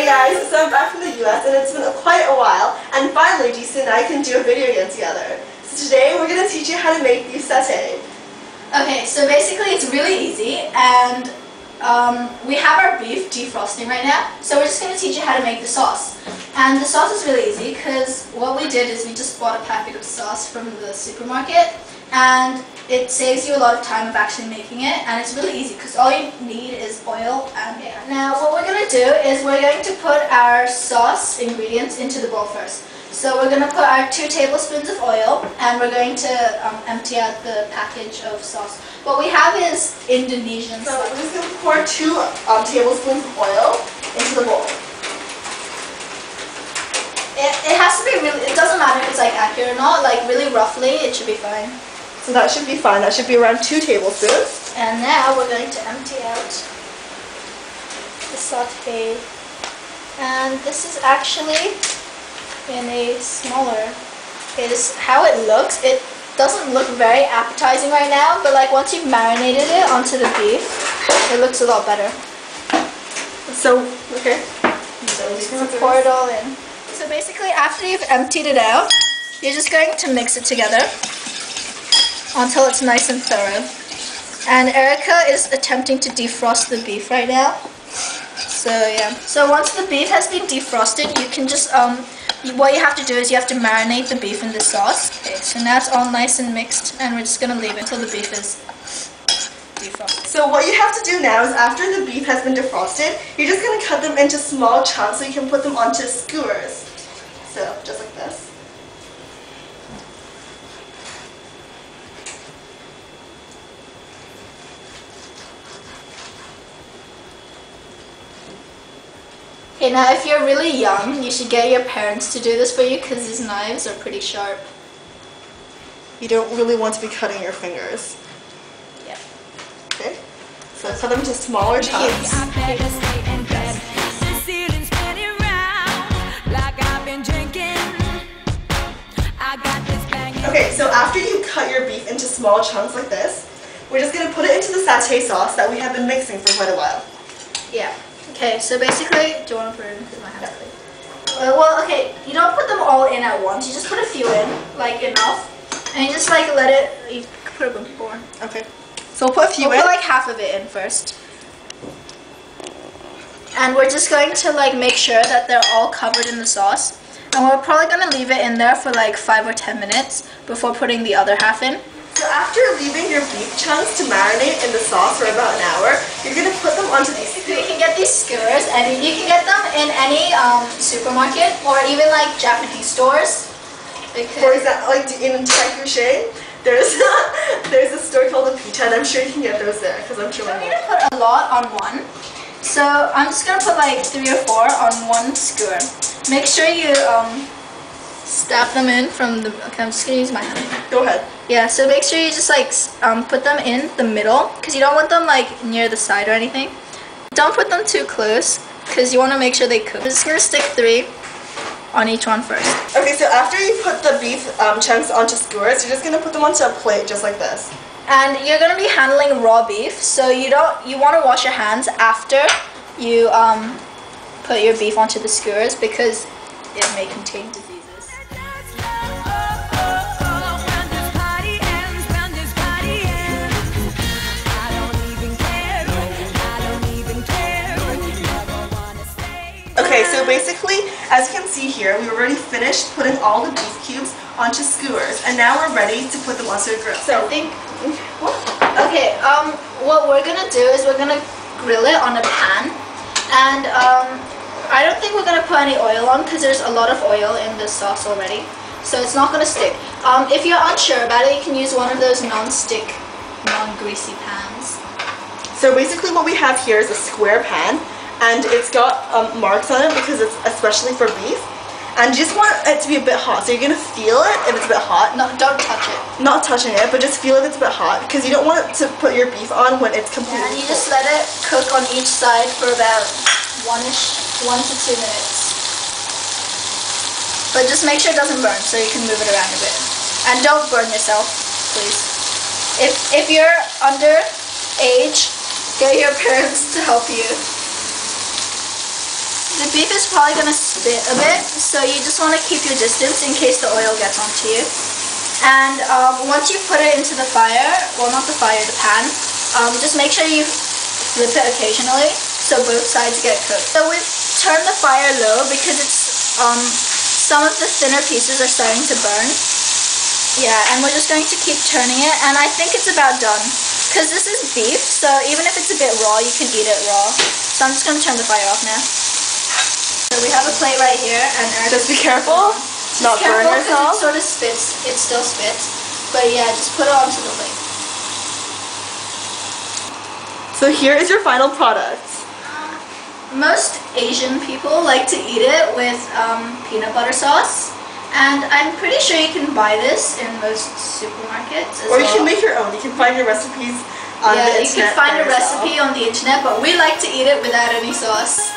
Hey guys, so I'm back from the US and it's been quite a while, and finally Jason and I can do a video again together. So today we're going to teach you how to make beef satay. Okay, so basically it's really easy, and we have our beef defrosting right now, so we're just going to teach you how to make the sauce. And the sauce is really easy because what we did is we just bought a packet of sauce from the supermarket, and it saves you a lot of time of actually making it, and it's really easy because all you need is oil and air. Now what we're going to do is we're going to put our sauce ingredients into the bowl first. So we're going to put our 2 tablespoons of oil, and we're going to empty out the package of sauce. What we have is Indonesian. So we're just going to pour 2 tablespoons of oil into the bowl. It has to be really, it doesn't matter if it's like accurate or not, like really roughly it should be fine. So that should be fine, that should be around 2 tablespoons. And now we're going to empty out the satay. And this is actually in a smaller, it is how it looks. It doesn't look very appetizing right now, but like once you've marinated it onto the beef, it looks a lot better. So, okay. So we're just going to pour it all in. So basically after you've emptied it out, you're just going to mix it together until it's nice and thorough. And Erica is attempting to defrost the beef right now. So yeah. So once the beef has been defrosted, you can just what you have to do is you have to marinate the beef in the sauce. Okay, so now it's all nice and mixed, and we're just gonna leave it until the beef is defrosted. So what you have to do now is after the beef has been defrosted, you're just gonna cut them into small chunks so you can put them onto skewers. So just like this. Okay, now if you're really young, you should get your parents to do this for you because these knives are pretty sharp. You don't really want to be cutting your fingers. Yeah. Okay, so cut them into smaller chunks. Okay, so after you cut your beef into small chunks like this, we're just going to put it into the satay sauce that we have been mixing for quite a while. Yeah. Okay, so basically, do you want to put it in? Because my hand's clean. Well, okay, you don't put them all in at once. You just put a few in, like enough, and you just like let it. You put a bit more. Okay. So we'll put a few in. We'll put like half of it in first, and we're just going to like make sure that they're all covered in the sauce. And we're probably going to leave it in there for like 5 or 10 minutes before putting the other half in. So after leaving your beef chunks to marinate in the sauce for about an hour, you're going to put them onto these. You can get these skewers, and you can get them in any supermarket or even like Japanese stores. For example, like in Takushe, there's a store called Pita, and I'm sure you can get those there because I'm sure. I'm going to put a lot on one, so I'm just going to put like 3 or 4 on one skewer. Make sure you stab them in from the. Okay, I'm just going to use my hand. Go ahead. Yeah, so make sure you just like put them in the middle because you don't want them like near the side or anything. Don't put them too close because you want to make sure they cook. I'm just going to stick 3 on each one first. Okay, so after you put the beef chunks onto skewers, you're just going to put them onto a plate just like this. And you're going to be handling raw beef, so you want to wash your hands after you put your beef onto the skewers because it may contain diseases. Okay, so basically, as you can see here, we already finished putting all the beef cubes onto skewers, and now we're ready to put them onto a grill. So, Okay, what we're gonna do is we're gonna grill it on a pan, and I don't think we're gonna put any oil on because there's a lot of oil in the sauce already, so it's not gonna stick. If you're unsure about it, you can use one of those non-stick, non-greasy pans. So basically, what we have here is a square pan. And it's got marks on it because it's especially for beef. And you just want it to be a bit hot. So you're going to feel it if it's a bit hot. No, don't touch it. Not touching it, but just feel if it's a bit hot. Because you don't want it to put your beef on when it's completely and you just let it cook on each side for about 1 to 2 minutes. But just make sure it doesn't burn so you can move it around a bit. And don't burn yourself, please. If you're under age, get your parents to help you. The beef is probably going to spit a bit, so you just want to keep your distance in case the oil gets onto you. And once you put it into the fire, well not the fire, the pan, just make sure you flip it occasionally so both sides get cooked. So we've turned the fire low because it's some of the thinner pieces are starting to burn. Yeah, and we're just going to keep turning it, and I think it's about done. Because this is beef, so even if it's a bit raw, you can eat it raw. So I'm just going to turn the fire off now. So we have a plate right here, and just be careful, not burn yourself. It sort of spits, it still spits. But yeah, just put it onto the plate. So here is your final product. Most Asian people like to eat it with peanut butter sauce. And I'm pretty sure you can buy this in most supermarkets as well. Or you can make your own. You can find your recipes on the internet. Yeah, you can find a recipe on the internet, but we like to eat it without any sauce.